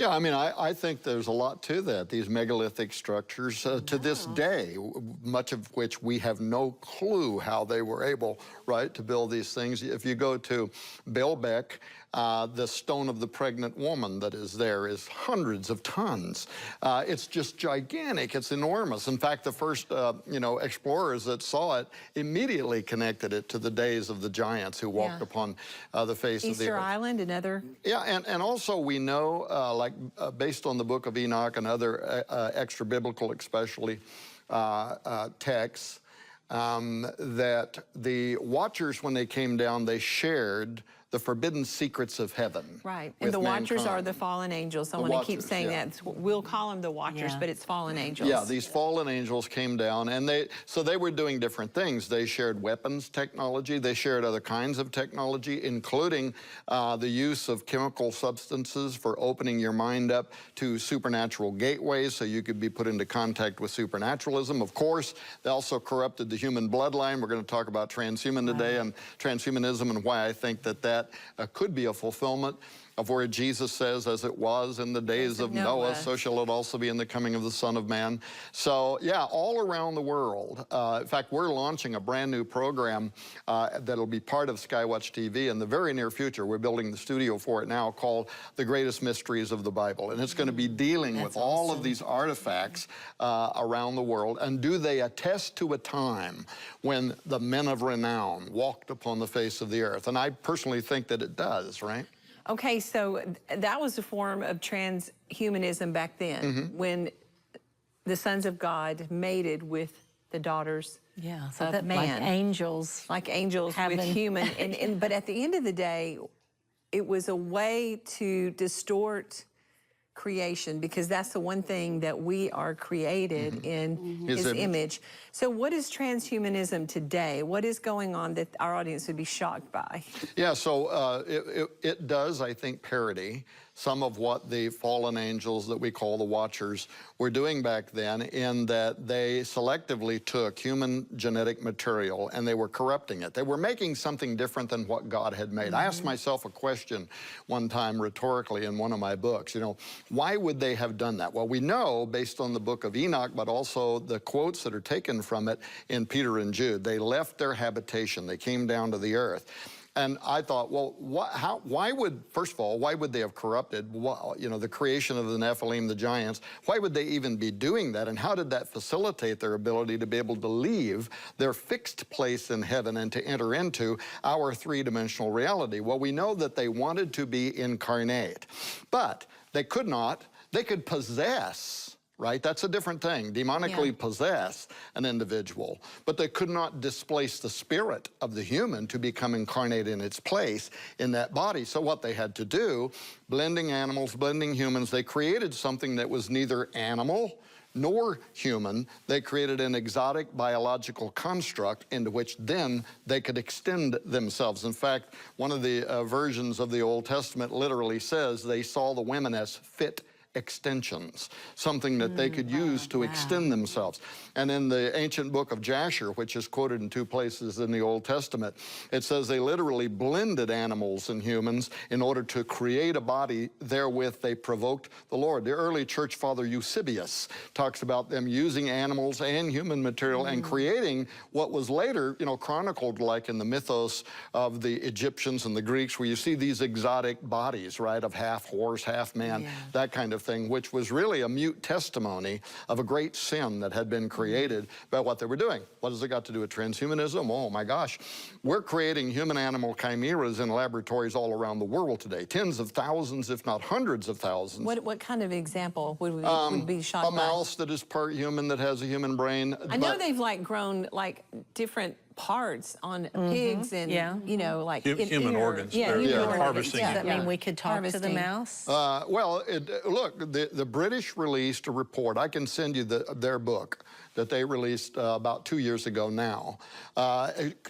Yeah, I mean, I think there's a lot to that. These megalithic structures, to this day, much of which we have no clue how they were able, right, to build these things. If you go to Baalbek, the stone of the pregnant woman that is there is hundreds of tons. It's just gigantic. It's enormous. In fact, the first, explorers that saw it immediately connected it to the days of the giants who walked upon the face of the earth. Easter Island, another. Yeah, and also we know, based on the Book of Enoch and other extra-biblical, especially, texts, that the watchers, when they came down, they shared the forbidden secrets of heaven. Right, and the watchers are the fallen angels. I want to keep saying that. We'll call them the watchers, but it's fallen angels. Yeah, these fallen angels came down, and they were doing different things. They shared weapons technology. They shared other kinds of technology, including the use of chemical substances for opening your mind up to supernatural gateways so you could be put into contact with supernaturalism. Of course, they also corrupted the human bloodline. We're going to talk about transhuman today and transhumanism and why I think that could be a fulfillment of where Jesus says, as it was in the days of Noah, so shall it also be in the coming of the Son of Man. So, yeah, all around the world. In fact, we're launching a brand new program that'll be part of Skywatch TV in the very near future. We're building the studio for it now, called The Greatest Mysteries of the Bible. And it's going to be dealing with all of these artifacts around the world. And do they attest to a time when the men of renown walked upon the face of the earth? And I personally think that it does, right? Okay, so that was a form of transhumanism back then, when the sons of God mated with the daughters of man. Like angels. Like angels with human. But at the end of the day, it was a way to distort creation, because that's the one thing that we are created in his image. So what is transhumanism today? What is going on that our audience would be shocked by? Yeah, so it does, I think, parody some of what the fallen angels that we call the Watchers were doing back then, in that they selectively took human genetic material and they were corrupting it. They were making something different than what God had made. I asked myself a question one time rhetorically in one of my books, why would they have done that? Well, we know, based on the Book of Enoch, but also the quotes that are taken from it in Peter and Jude, they left their habitation. They came down to the earth. And I thought, well, why would, first of all, why would they have corrupted, the creation of the Nephilim, the giants? Why would they even be doing that? And how did that facilitate their ability to be able to leave their fixed place in heaven and to enter into our three-dimensional reality? Well, we know that they wanted to be incarnate, but they could not. They could possess, right? That's a different thing. Demonically possess an individual, but they could not displace the spirit of the human to become incarnate in its place in that body. So what they had to do, blending animals, blending humans, they created something that was neither animal nor human. They created an exotic biological construct into which then they could extend themselves. In fact, one of the versions of the Old Testament literally says they saw the women as fit extensions, something that they could use to extend themselves. And in the ancient book of Jasher, which is quoted in 2 places in the Old Testament, it says they literally blended animals and humans in order to create a body. Therewith they provoked the Lord. The early church father Eusebius talks about them using animals and human material and creating what was later, chronicled like in the mythos of the Egyptians and the Greeks, where you see these exotic bodies, right, of half horse, half man, that kind of thing, which was really a mute testimony of a great sin that had been created by what they were doing. What has it got to do with transhumanism? Oh my gosh. We're creating human-animal chimeras in laboratories all around the world today. Tens of thousands, if not hundreds of thousands. What kind of example would we be shocked by? A mouse that is part human, that has a human brain. I know they've grown different parts on pigs and like human organs. Human organs. Harvesting. Does that mean we could talk to the mouse? Well, look, the British released a report. I can send you their book that they released about 2 years ago now,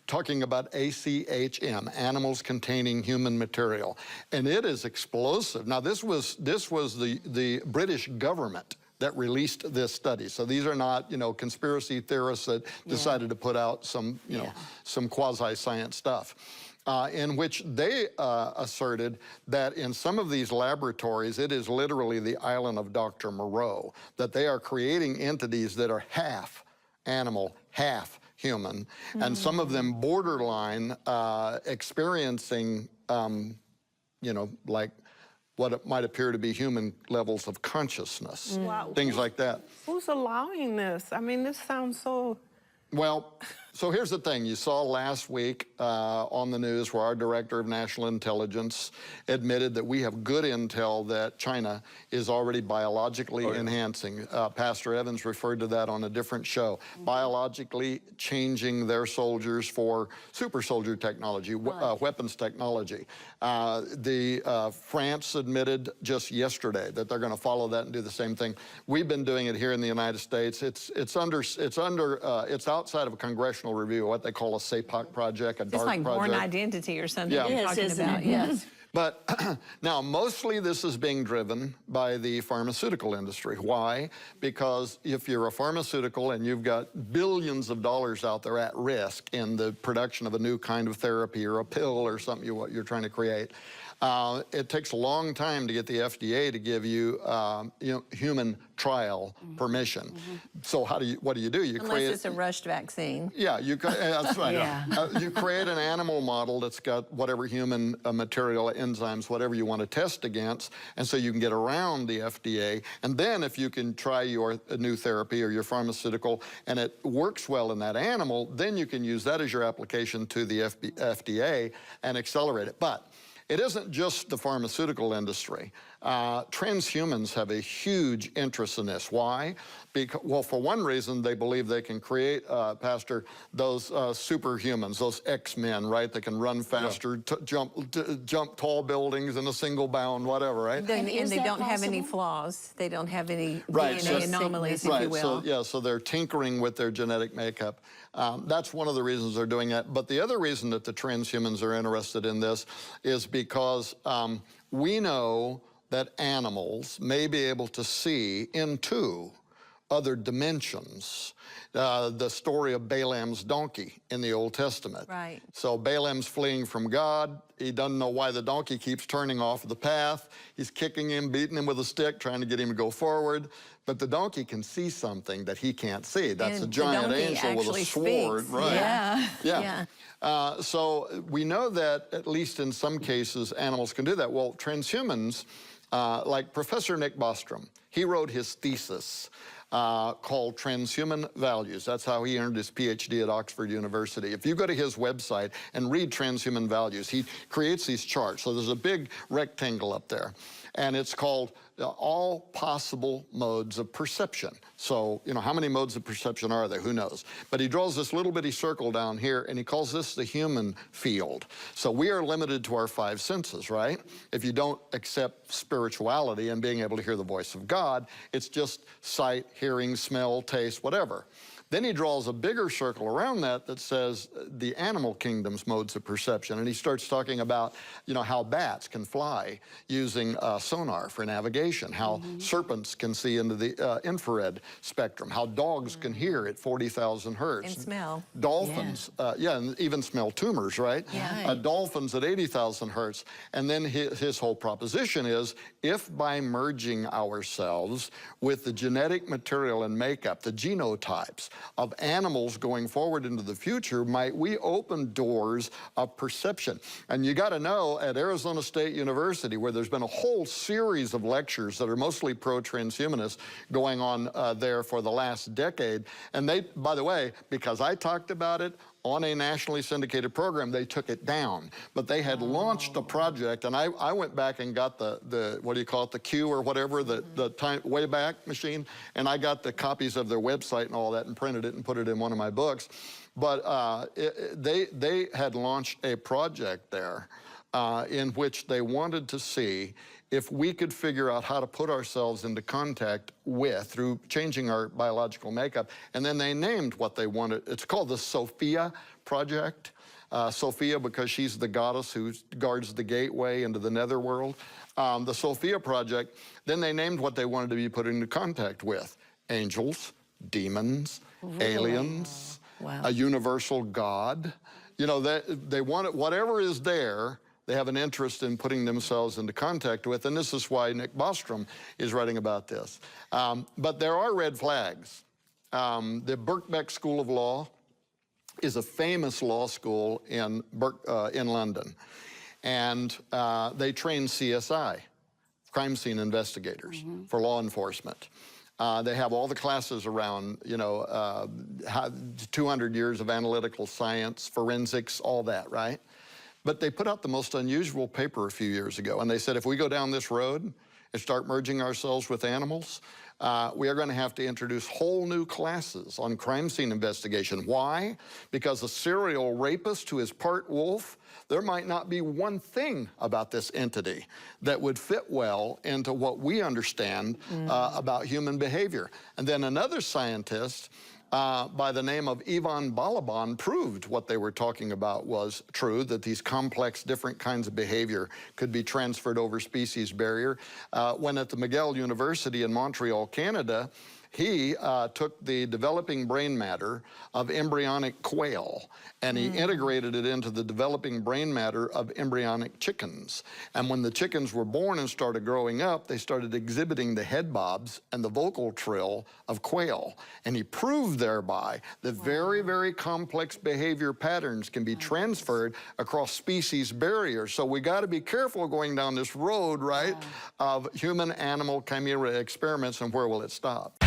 talking about ACHM, animals containing human material, and it is explosive. Now, this was the British government that released this study. So these are not, conspiracy theorists that decided to put out some, some quasi-science stuff. In which they asserted that in some of these laboratories, it is literally the island of Dr. Moreau, that they are creating entities that are half animal, half human, and some of them borderline experiencing, like what it might appear to be human levels of consciousness, things like that. Who's allowing this? I mean, this sounds so... Well, so here's the thing. You saw last week on the news where our Director of National Intelligence admitted that we have good intel that China is already biologically enhancing. Pastor Evans referred to that on a different show. Biologically changing their soldiers for super soldier technology, weapons technology. France admitted just yesterday that they're going to follow that and do the same thing. We've been doing it here in the United States. It's outside of a congressional review, what they call a SAPOC project, a DART like project. Born Identity or something. Yeah. You're talking about. Yes. But now, mostly this is being driven by the pharmaceutical industry. Why? Because if you're a pharmaceutical and you've got billions of dollars out there at risk in the production of a new kind of therapy or a pill or something you're trying to create, it takes a long time to get the FDA to give you, human trial permission. So what do? You Unless create it's a rushed vaccine. Yeah, that's right. Yeah. You create an animal model that's got whatever human material, enzymes, whatever you want to test against, and so you can get around the FDA. And then if you can try your new therapy or your pharmaceutical and it works well in that animal, then you can use that as your application to the FDA and accelerate it. But it isn't just the pharmaceutical industry. Transhumans have a huge interest in this. Why? Because, well, for one reason, they believe they can create, Pastor, those superhumans, those X-Men, right? They can run faster, jump tall buildings in a single bound, whatever, right? And they don't have any flaws. They don't have any DNA anomalies, if you will. So they're tinkering with their genetic makeup. That's one of the reasons they're doing that. But the other reason that the transhumans are interested in this is because we know that animals may be able to see into other dimensions. The story of Balaam's donkey in the Old Testament. Right. So Balaam's fleeing from God. He doesn't know why the donkey keeps turning off the path. He's kicking him, beating him with a stick, trying to get him to go forward. But the donkey can see something that he can't see. That's a giant angel with a sword. Speaks. Right. Yeah. So we know that, at least in some cases, animals can do that. Well, transhumans, like Professor Nick Bostrom, he wrote his thesis called Transhuman Values. That's how he earned his PhD at Oxford University. If you go to his website and read Transhuman Values, he creates these charts. So there's a big rectangle up there, and it's called all possible modes of perception. So, how many modes of perception are there? Who knows? But he draws this little bitty circle down here, and he calls this the human field. So we are limited to our 5 senses, right? If you don't accept spirituality and being able to hear the voice of God, it's just sight, hearing, smell, taste, whatever. Then he draws a bigger circle around that says the animal kingdom's modes of perception. And he starts talking about, how bats can fly using sonar for navigation, how serpents can see into the infrared spectrum, how dogs can hear at 40,000 hertz. And smell. Dolphins, and even smell tumors, right? Yeah. Dolphins at 80,000 hertz. And then his whole proposition is, if by merging ourselves with the genetic material and makeup, the genotypes, of animals going forward into the future, might we open doors of perception? And you got to know, at Arizona State University, where there's been a whole series of lectures that are mostly pro-transhumanist going on there for the last decade, and they, by the way, because I talked about it on a nationally syndicated program, they took it down. But they had launched a project, and I went back and got the what do you call it, the Q or whatever, the time Wayback Machine, and I got the copies of their website and all that and printed it and put it in one of my books. But they had launched a project there in which they wanted to see if we could figure out how to put ourselves into contact with, through changing our biological makeup. And then they named what they wanted. It's called the Sophia Project. Sophia, because she's the goddess who guards the gateway into the netherworld. The Sophia Project, then they named what they wanted to be put into contact with. Angels, demons, aliens, a universal God. You know, they want it, whatever is there, they have an interest in putting themselves into contact with, and this is why Nick Bostrom is writing about this. But there are red flags. The Birkbeck School of Law is a famous law school in London, and they train CSI, crime scene investigators, for law enforcement. They have all the classes around, you know, 200 years of analytical science, forensics, all that, right? But they put out the most unusual paper a few years ago, and they said if we go down this road and start merging ourselves with animals, we are going to have to introduce whole new classes on crime scene investigation. Why? Because a serial rapist who is part wolf, there might not be one thing about this entity that would fit well into what we understand about human behavior. And then another scientist by the name of Ivan Balaban proved what they were talking about was true, that these complex, different kinds of behavior could be transferred over species barrier. When at the McGill University in Montreal, Canada, he took the developing brain matter of embryonic quail and he integrated it into the developing brain matter of embryonic chickens. And when the chickens were born and started growing up, they started exhibiting the head bobs and the vocal trill of quail. And he proved thereby that very, very complex behavior patterns can be transferred across species barriers. So we got to be careful going down this road, right, of human-animal chimera experiments, and where will it stop?